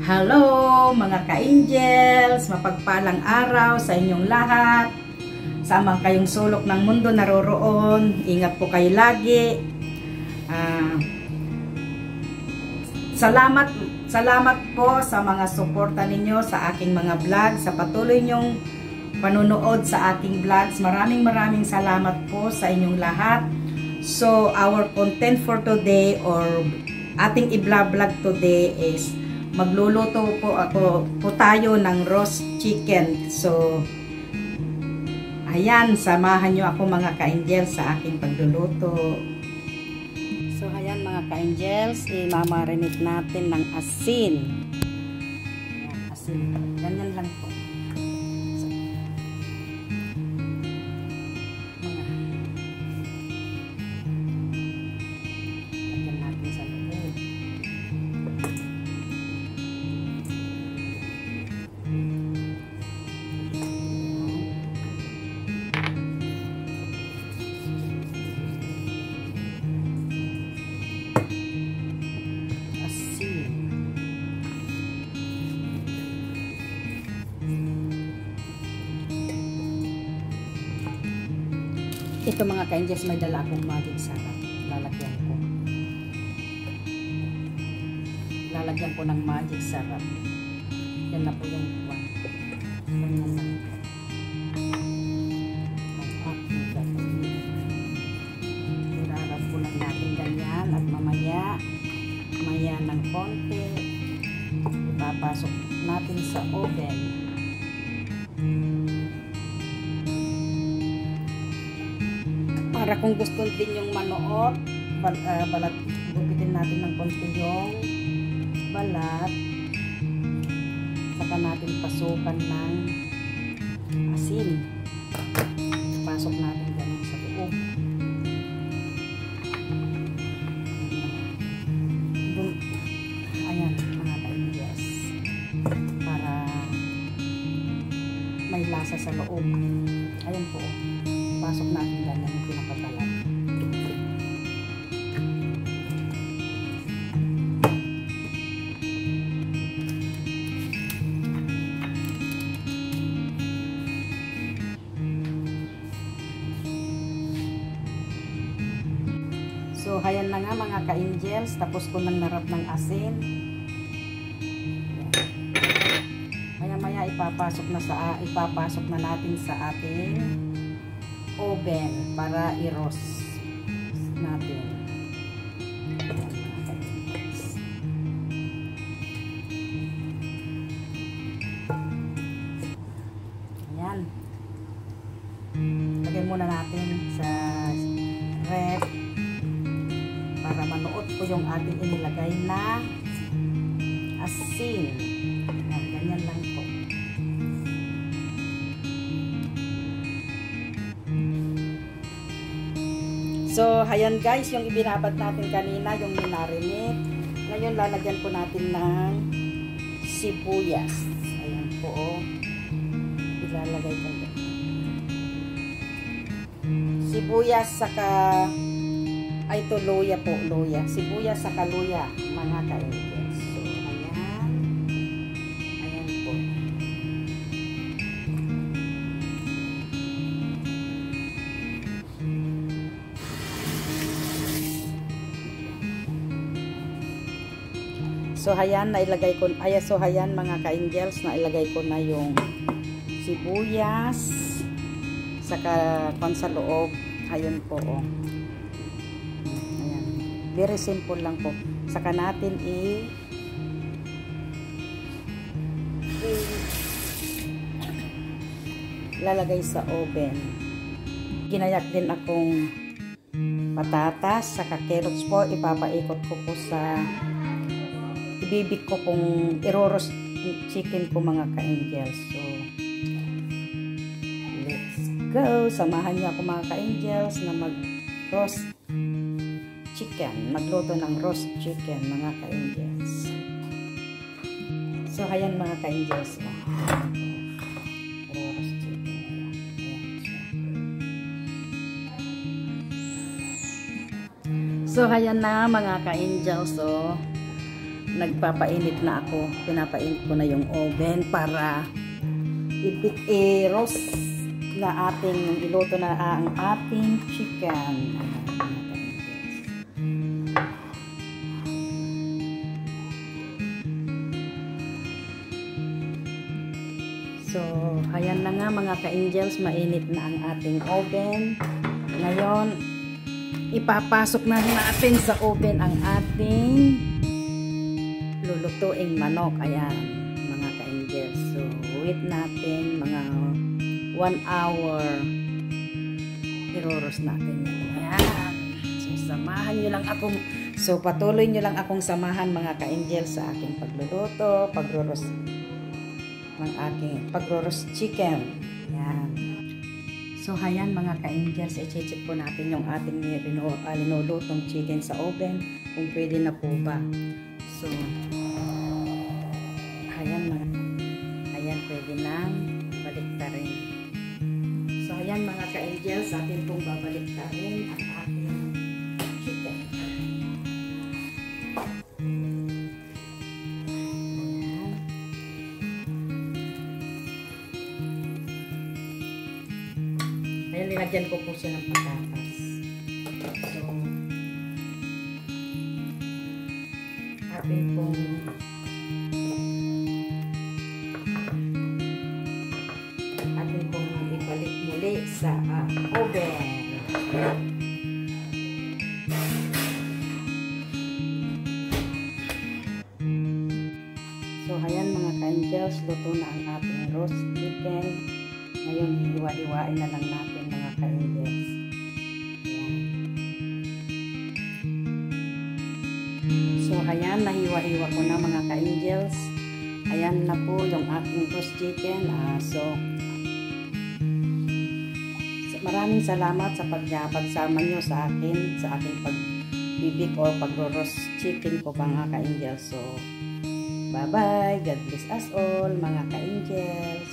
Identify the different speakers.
Speaker 1: Hello mga ka-angels, mapagpalang araw sa inyong lahat. Sama kayong sulok ng mundo naroroon, ingat po kayo lagi. Salamat po sa mga suporta ninyo sa aking mga vlog, sa patuloy nyong panunood sa aking vlogs. Maraming salamat po sa inyong lahat. So our content for today or ating i-vlog today is magluluto po tayo ng roast chicken. So ayan, samahan nyo ako mga ka-angels sa aking pagluluto. So ayan mga ka-angels, i-marinate natin ng asin. Ayan, asin. Ganyan lang po. Lagyan natin sa loob. Ito mga ka-angels, may dala akong magic sarap. Lalagyan ko ng magic sarap. Yan na po yung one. Ganyan lang po. Irarap po lang natin ganyan at mamaya ng konti ipapasok natin sa oven. Para kung gusto din yung manood, gupitin natin ng konti yung balat, saka natin pasukan ng asin. Pasok natin ganun sa loob. Ayan mga ka-angels, para may lasa sa loob. Ayan po, pasok natin ganun yung pinakabalat. So ayan na nga mga ka-angels, tapos ko nang narap ng asin. Maya ipapasok na natin sa ating oven para i-roast natin. Ayan. Lagay muna natin sa ref para manuot po yung ating inilagay na asin. Ayan, ganyan lang po. So, ayan guys, yung ibinabad natin kanina, yung minarinate. Ngayon, lalagyan po natin ng sibuyas. Ayan po, oh. Ilalagay ko dyan. Sibuyas, saka ay ito, luya po, luya. Sibuyas, saka luya, mga ka-angels. So, ayan. Ayan po. So ayan, nailagay ko, so ayan mga ka-angels, nailagay ko na yung sibuyas saka pan sa loob. Ayun po, oh. Ayan. Very simple lang po. Saka natin lalagay sa oven. Ginayak din akong patatas saka carrots po, ipapaikot ko po sa ibibig ko pong i-roast chicken po mga ka-angels. So, let's go! Samahan niyo ako mga ka-angels na mag-roast chicken. Magluto ng roast chicken mga ka-angels. So, ayan mga ka-angels. Roast chicken. So, ayan na mga ka-angels. So, nagpapainit na ako. Pinapainit ko na yung oven para i-roast na ating iluto na ang ating chicken. So, ayan na nga mga ka-angels, mainit na ang ating oven. Ngayon, ipapasok na natin sa oven ang ating lulutuing manok. Ayan, mga ka-angels. So, wait natin mga 1 hour. I-roast natin yan. Ayan. So, samahan nyo lang akong, so, patuloy nyo lang akong samahan mga ka-angels sa aking pagluluto, pag-roast ng aking pag-roast chicken. Ayan. So, ayan mga ka-angels, i-check po natin yung ating linulutong chicken sa oven, kung pwede na po ba. So, ayan, pwede nang baliktarin. So, ayan mga ka-angels, atin pong babaliktarin ang ating chicken. Ayan, nilagyan ko po siya ng patatas. So, atin pong ibalik muli sa oven. So, ayan mga ka-angels, luto na ang ating roast chicken. Ngayon, hiwa-hiwain na lang natin mga ka-angels. So, ayan, nahiwa-hiwa ko na mga ka-angels. Ayan na po yung aking roast chicken. So, maraming salamat sa pagsama nyo sa akin, sa aking pagbibig o pag-roast chicken ko mga ka-angels. So, bye-bye. God bless us all mga ka-angels.